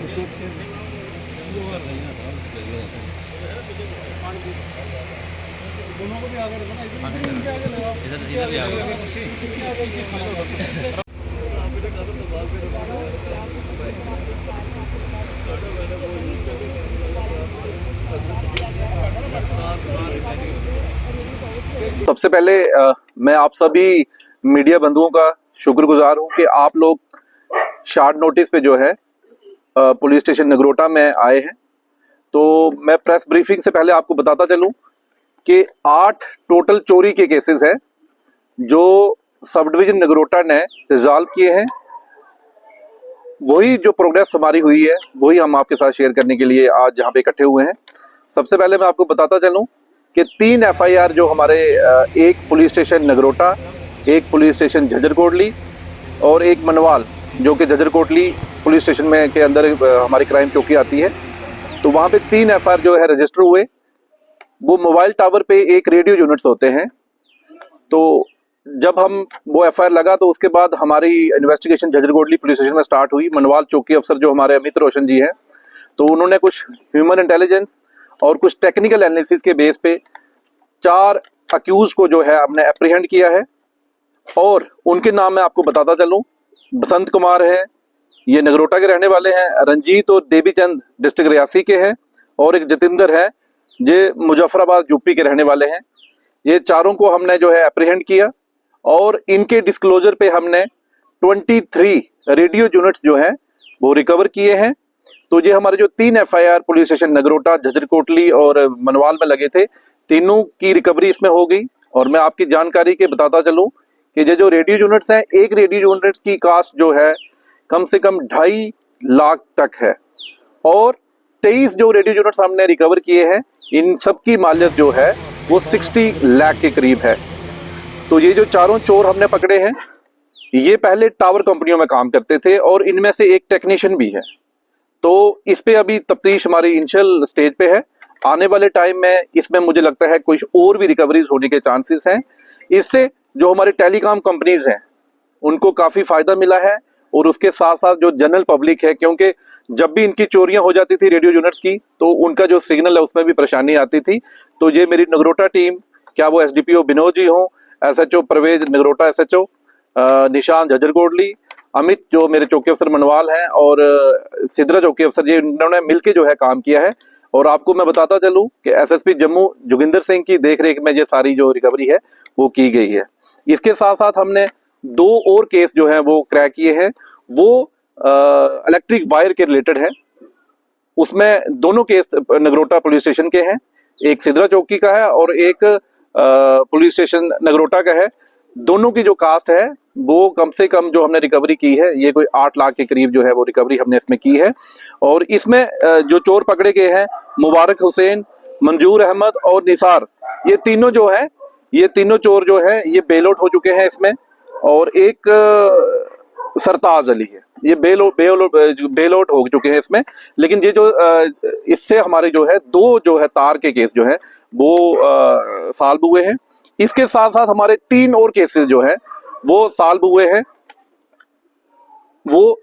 दोनों को भी आगे रखो ना, इधर इधर भी आगे सबसे पहले मैं आप सभी मीडिया बंधुओं का शुक्रगुजार हूं कि आप लोग शॉर्ट नोटिस पे जो है पुलिस स्टेशन नगरोटा में आए हैं। तो मैं प्रेस ब्रीफिंग से पहले आपको बताता चलूं कि 8 टोटल चोरी के केसेस हैं जो सब डिवीजन नगरोटा ने रिजॉल्व किए हैं। वही जो प्रोग्रेस हमारी हुई है वही हम आपके साथ शेयर करने के लिए आज यहाँ पे इकट्ठे हुए हैं। सबसे पहले मैं आपको बताता चलूं कि 3 एफआईआर जो हमारे एक पुलिस स्टेशन नगरोटा, एक पुलिस स्टेशन झज्जर और एक मनवाल जो कि झज्जर पुलिस स्टेशन में के अंदर हमारी क्राइम चौकी आती है, तो वहाँ पे 3 एफआईआर जो है रजिस्टर हुए। वो मोबाइल टावर पे एक रेडियो यूनिट्स होते हैं। तो जब हम वो एफआईआर लगा तो उसके बाद हमारी इन्वेस्टिगेशन झज्जर पुलिस स्टेशन में स्टार्ट हुई। मनवाल चौकी अफसर जो हमारे अमित रोशन जी हैं, तो उन्होंने कुछ ह्यूमन इंटेलिजेंस और कुछ टेक्निकल एनालिसिस के बेस पे 4 अक्यूज को जो है हमने एप्रीहेंड किया है। और उनके नाम मैं आपको बताता चलूं, बसंत कुमार है, ये नगरोटा के रहने वाले हैं। रंजीत और देवीचंद डिस्ट्रिक्ट रियासी के हैं। और एक जतिंदर है, ये मुजफ्फराबाद यूपी के रहने वाले हैं। ये चारों को हमने जो है एप्रीहेंड किया और इनके डिस्क्लोजर पे हमने 23 रेडियो यूनिट्स जो है वो रिकवर किए हैं। तो ये हमारे जो 3 FIR police station Nagrota, Jhajjar और मनवाल में लगे थे, तीनों की रिकवरी इसमें हो गई। और मैं आपकी जानकारी के बताता चलूं कि ये जो रेडियो यूनिट्स हैं, एक रेडियो यूनिट्स की कास्ट जो है कम से कम 2.5 लाख तक है। और 23 जो रेडियो यूनिट्स हमने रिकवर किए हैं, इन सब की मालियत जो है वो 60 लाख के करीब है। तो ये जो चारों चोर हमने पकड़े हैं, ये पहले टावर कंपनियों में काम करते थे और इनमें से एक टेक्नीशियन भी है। तो इस पे अभी तफ्तीश हमारी इनिशियल स्टेज पे है। आने वाले टाइम में इसमें मुझे लगता है कुछ और भी रिकवरीज होने के चांसेस हैं। इससे जो हमारी टेलीकॉम कंपनीज हैं उनको काफी फायदा मिला है और उसके साथ साथ जो जनरल पब्लिक है, क्योंकि जब भी इनकी चोरियां हो जाती थी रेडियो यूनिट्स की, तो उनका जो सिग्नल है उसमें भी परेशानी आती थी। तो ये मेरी नगरोटा टीम, क्या वो एसडीपीओ विनोद जी हो, एसएचओ परवेज नगरोटा, एसएचओ निशांत झज्जर, अमित जो मेरे चौकी अफसर मनवाल हैं और सिद्रा चौकी अफसर, ये इन्होंने मिलके जो है काम किया है। और आपको मैं बताता चलूं कि एसएसपी जम्मू जोगिंदर सिंह की देखरेख में ये सारी जो रिकवरी है वो की गई है। इसके साथ साथ हमने 2 और केस जो है वो क्रैक किए हैं। वो इलेक्ट्रिक वायर के रिलेटेड है। उसमें दोनों केस नगरोटा पुलिस स्टेशन के हैं, एक सिद्रा चौकी का है और एक पुलिस स्टेशन नगरोटा का है। दोनों की जो कास्ट है वो कम से कम जो हमने रिकवरी की है, ये कोई 8 लाख के करीब जो है वो रिकवरी हमने इसमें की है। और इसमें जो चोर पकड़े गए हैं, मुबारक हुसैन, मंजूर अहमद और निसार, ये तीनों जो है, ये तीनों चोर जो है ये बेल आउट हो चुके हैं इसमें। और एक सरताज अली है, ये बेल आउट हो चुके हैं इसमें। लेकिन ये जो इससे हमारे जो है 2 जो है तार के केस जो है वो सॉल्व हुए हैं। इसके साथ साथ हमारे 3 और केसेस जो है वो सॉल्व हुए हैं, वो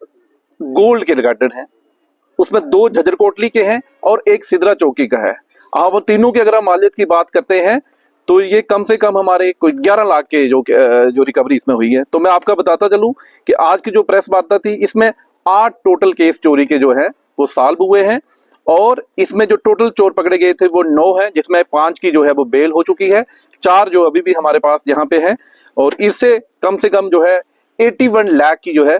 गोल्ड के रिगार्डेड हैं। उसमें 2 झज्जर के हैं और एक सिद्रा चौकी का है। हाँ, वो तीनों की अगर हम मालियत की बात करते हैं तो ये कम से कम हमारे कोई 11 लाख के जो रिकवरी इसमें हुई है। तो मैं आपका बताता चलूं कि आज की जो प्रेस वार्ता थी, इसमें 8 टोटल केस चोरी के जो है वो सॉल्व हुए हैं। और इसमें जो टोटल चोर पकड़े गए थे वो 9 हैं, जिसमें 5 की जो है वो बेल हो चुकी है, 4 जो अभी भी हमारे पास यहाँ पे हैं। और इससे कम से कम जो है 81 लाख की जो है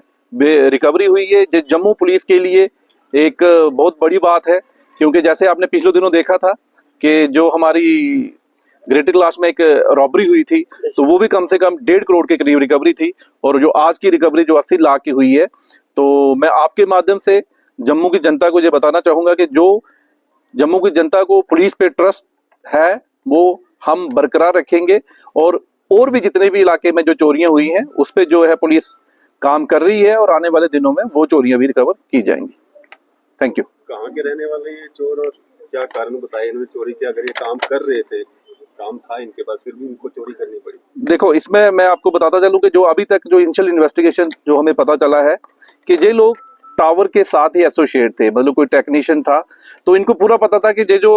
रिकवरी हुई है। जो जम्मू पुलिस के लिए एक बहुत बड़ी बात है, क्योंकि जैसे आपने पिछले दिनों देखा था कि जो हमारी ग्रेटर क्लास में एक रॉबरी हुई थी, तो वो भी कम से कम 1.5 करोड़ के करीब रिकवरी थी। और जो आज की रिकवरी जो 80 लाख की हुई है, तो मैं आपके माध्यम से जम्मू की जनता को ये बताना चाहूंगा कि जो जम्मू की जनता को पुलिस पे ट्रस्ट है वो हम बरकरार रखेंगे। और भी जितने भी इलाके में जो चोरियां हुई हैं उस पे जो है पुलिस काम कर रही है और आने वाले दिनों में वो चोरियां भी रिकवर की जाएंगी। Thank you. कहाँ के रहने वाले ये चोर और क्या कारण बताए इन्होंने चोरी किया? अगर ये काम कर रहे थे, काम था इनके पास, फिर भी इनको चोरी करनी पड़ी? देखो, इसमें मैं आपको बताता चलूं कि जो अभी तक जो इनिशियल इन्वेस्टिगेशन जो हमें पता चला है कि ये लोग टावर के साथ ही एसोसिएट थे, मतलब कोई टेक्नीशियन था, तो इनको पूरा पता था कि ये जो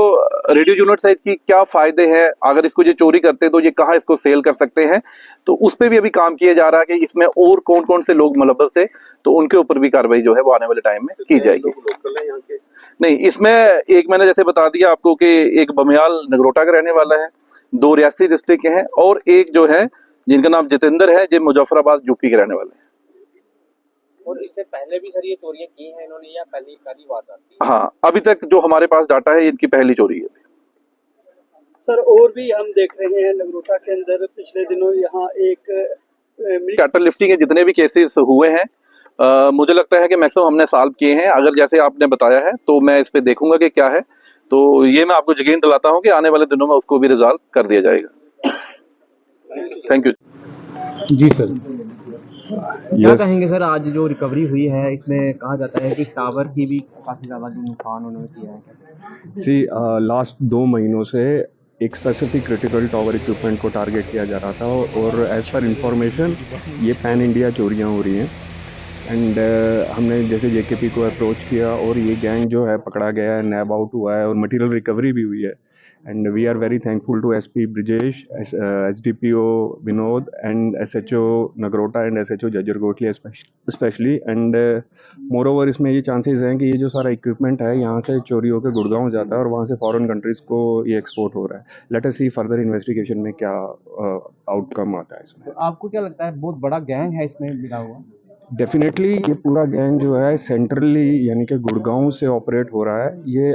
रेडियो यूनिट साइज की क्या फायदे हैं, अगर इसको ये चोरी करते तो ये कहाँ इसको सेल कर सकते हैं। तो उस पर भी अभी काम किया जा रहा है कि इसमें और कौन कौन से लोग मुलव्वस थे, तो उनके ऊपर भी कार्रवाई जो है वो आने वाले टाइम में की जाएगी। लोकल है यहाँ के? नहीं, इसमें एक मैंने जैसे बता दिया आपको कि एक बमियाल नगरोटा का रहने वाला है, 2 रियासी डिस्ट्रिक्ट के हैं, और एक जो है जिनका नाम जितेंद्र है, जो मुजफ्फराबाद यूपी के रहने वाले हैं। और इससे पहले भी सर ये चोरियां की हैं इन्होंने या पहली वारदात थी? हाँ, अभी तक जो हमारे पास डाटा है इनकी पहली चोरी है। सर और भी हम देख रहे हैं नगरोटा के अंदर पिछले दिनों यहाँ एक कैटल लिफ्टिंग के जितने भी केसेस हुए हैं, मुझे लगता है कि मैक्सिमम हमने सॉल्व किए हैं। अगर जैसे आपने बताया है तो मैं इस पे देखूंगा कि क्या है, तो ये मैं आपको यकीन दिलाता हूं कि आने वाले दिनों में उसको भी रिजॉल्व कर दिया जाएगा। Thank you ji sir. क्या कहेंगे सर, आज जो रिकवरी हुई है इसमें कहा जाता है कि टावर की भी काफ़ी ज़्यादा जो नुकसान उन्होंने किया है? सी लास्ट 2 महीनों से एक स्पेसिफिक क्रिटिकल टावर इक्विपमेंट को टारगेट किया जा रहा था और एज़ पर इंफॉर्मेशन ये पैन इंडिया चोरियां हो रही हैं एंड हमने जैसे जेकेपी को अप्रोच किया और ये गैंग जो है पकड़ा गया है, नैब आउट हुआ है और मटेरियल रिकवरी भी हुई है। And we are very thankful to SP Brijesh, SDPO Vinod and SHO Nagrota and SHO Jajjar Kotli specially. And moreover इसमें ये चांसेस हैं कि ये जो सारा इक्विपमेंट है यहाँ से चोरी होकर गुड़गांव जाता है और वहाँ से फॉरेन कंट्रीज़ को ये एक्सपोर्ट हो रहा है। लेट अस सी फर्दर इन्वेस्टिगेशन में क्या आउटकम आता है इसमें। तो आपको क्या लगता है बहुत बड़ा गैंग है इसमें मिला हुआ? डेफिनेटली ये पूरा गैंग जो है सेंट्रली यानी कि गुड़गांव से ऑपरेट हो रहा है। ये